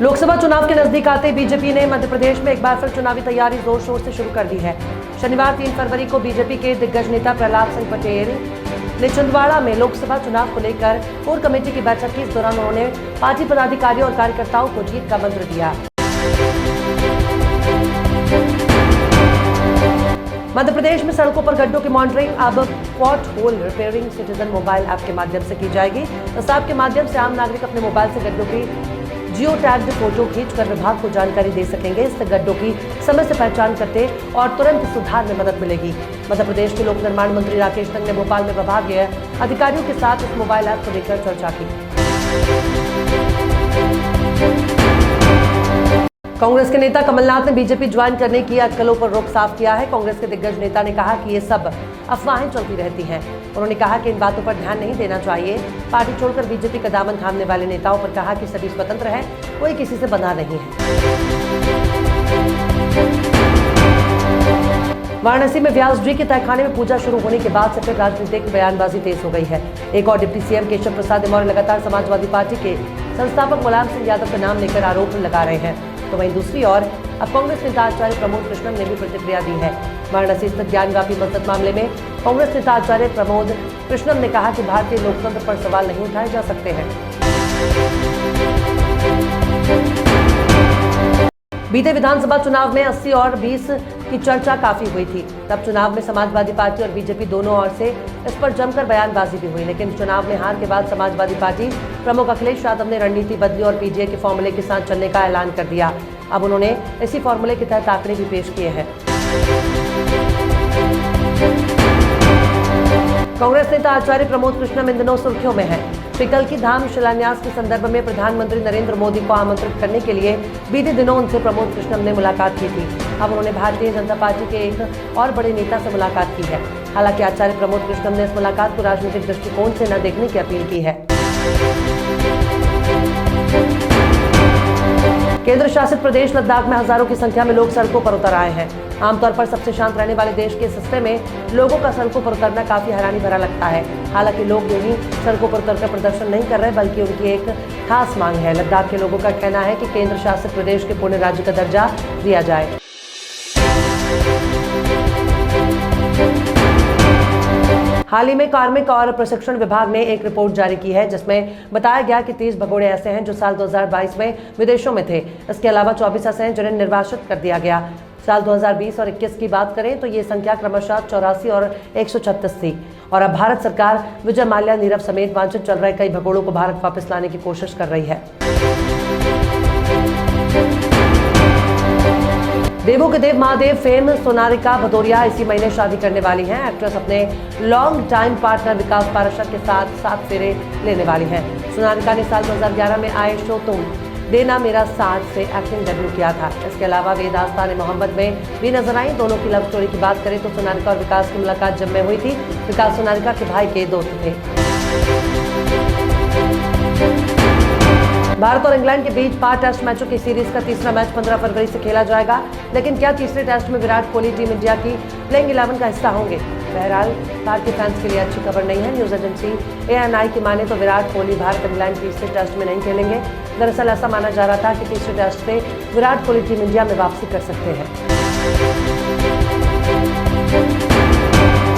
लोकसभा चुनाव के नजदीक आते बीजेपी ने मध्य प्रदेश में एक बार फिर चुनावी तैयारी जोर शोर से शुरू कर दी है। शनिवार 3 फरवरी को बीजेपी के दिग्गज नेता प्रहलाद सिंह पटेल ने छिंदवाड़ा में लोकसभा चुनाव को लेकर कोर कमेटी की बैठक की। इस दौरान उन्होंने पार्टी पदाधिकारियों और कार्यकर्ताओं को जीत का मंत्र दिया। मध्य प्रदेश में सड़कों पर गड्ढों की मॉनिटरिंग अब pothole repairing citizen mobile app के माध्यम से की जाएगी। इस ऐप के माध्यम से आम नागरिक अपने मोबाइल से गड्ढों की जियो टैग्ड फोटो खींचकर विभाग को जानकारी दे सकेंगे। इससे गड्ढों की समय से पहचान करते और तुरंत सुधार में मदद मिलेगी। मध्य प्रदेश के लोक निर्माण मंत्री राकेश सिंह ने भोपाल में विभागीय अधिकारियों के साथ इस मोबाइल ऐप को लेकर चर्चा की। कांग्रेस के नेता कमलनाथ ने बीजेपी ज्वाइन करने की अटकलों पर रोक साफ किया है। कांग्रेस के दिग्गज नेता ने कहा कि ये सब अफवाहें चलती रहती हैं। उन्होंने कहा कि इन बातों पर ध्यान नहीं देना चाहिए। पार्टी छोड़कर बीजेपी का दामन थामने वाले नेताओं पर कहा कि सभी स्वतंत्र हैं, कोई किसी से बंधा नहीं है। वाराणसी में व्यासजी के तहखाने में पूजा शुरू होने के बाद से फिर राजनीतिक बयानबाजी तेज हो गई है। एक और डिप्टी सीएम केशव प्रसाद मौर्य लगातार समाजवादी पार्टी के संस्थापक मुलायम सिंह यादव का नाम लेकर आरोप लगा रहे हैं, तो वहीं दूसरी ओर अब कांग्रेस नेता आचार्य प्रमोद कृष्णम ने भी प्रतिक्रिया दी है। वाराणसी स्थित ज्ञानव्यापी मस्जिद मामले में कांग्रेस नेता आचार्य प्रमोद कृष्णम ने कहा कि भारतीय लोकतंत्र पर सवाल नहीं उठाए जा सकते हैं। बीते विधानसभा चुनाव में 80 और 20 की चर्चा काफी हुई थी। तब चुनाव में समाजवादी पार्टी और बीजेपी दोनों ओर से इस पर जमकर बयानबाजी भी हुई, लेकिन चुनाव में हार के बाद समाजवादी पार्टी प्रमुख अखिलेश यादव ने रणनीति बदली और पीजीए के फॉर्मूले के साथ चलने का ऐलान कर दिया। अब उन्होंने इसी फॉर्मूले के तहत आंकड़े भी पेश किए हैं। कांग्रेस नेता आचार्य प्रमोद कृष्णम इन दिनों सुर्खियों में है। पिकल की धाम शिलान्यास के संदर्भ में प्रधानमंत्री नरेंद्र मोदी को आमंत्रित करने के लिए बीते दिनों उनसे प्रमोद कृष्णम ने मुलाकात की थी। अब उन्होंने भारतीय जनता पार्टी के एक और बड़े नेता से मुलाकात की है। हालांकि आचार्य प्रमोद कृष्णम ने इस मुलाकात को राजनीतिक दृष्टिकोण से न देखने की अपील की है। केंद्र शासित प्रदेश लद्दाख में हजारों की संख्या में लोग सड़कों पर उतर आए हैं। आमतौर पर सबसे शांत रहने वाले देश के इस हिस्से में लोगों का सड़कों पर उतरना काफी हैरानी भरा लगता है। हालांकि लोग यूं ही सड़कों पर उतरकर प्रदर्शन नहीं कर रहे, बल्कि उनकी एक खास मांग है। लद्दाख के लोगों का कहना है कि केंद्र शासित प्रदेश के पूर्ण राज्य का दर्जा दिया जाए। हाल ही में कार्मिक और प्रशिक्षण विभाग ने एक रिपोर्ट जारी की है, जिसमें बताया गया कि 30 भगोड़े ऐसे हैं जो साल 2022 में विदेशों में थे। इसके अलावा 24 ऐसे हैं जिन्हें निर्वासित कर दिया गया। साल 2020 और 21 की बात करें तो ये संख्या क्रमशः 84 और 136 थी। और अब भारत सरकार विजय माल्या, नीरव समेत वांछित चल रहे कई भगोड़ों को भारत वापस लाने की कोशिश कर रही है। देवों के देव महादेव फेम सोनारिका भदौरिया इसी महीने शादी करने वाली हैं। एक्ट्रेस अपने लॉन्ग टाइम पार्टनर विकास पाराशर के साथ 7 फेरे लेने वाली हैं। सोनारिका ने साल 2011 में आए शो तुम देना मेरा साथ से एक्टिंग डेब्यू किया था। इसके अलावा वे दास्तान मोहम्मद में भी नजर आई। दोनों की लव स्टोरी की बात करें तो सोनारिका और विकास की मुलाकात जब में हुई थी। विकास सोनारिका के भाई के दोस्त थे। भारत और इंग्लैंड के बीच 5 टेस्ट मैचों की सीरीज का तीसरा मैच 15 फरवरी से खेला जाएगा। लेकिन क्या तीसरे टेस्ट में विराट कोहली टीम इंडिया की प्लेइंग 11 का हिस्सा होंगे? बहरहाल भारतीय फैंस के लिए अच्छी खबर नहीं है। न्यूज एजेंसी ANI की माने तो विराट कोहली भारत इंग्लैंड तीसरे टेस्ट में नहीं खेलेंगे। दरअसल ऐसा माना जा रहा था कि तीसरे टेस्ट से विराट कोहली टीम इंडिया में वापसी कर सकते हैं।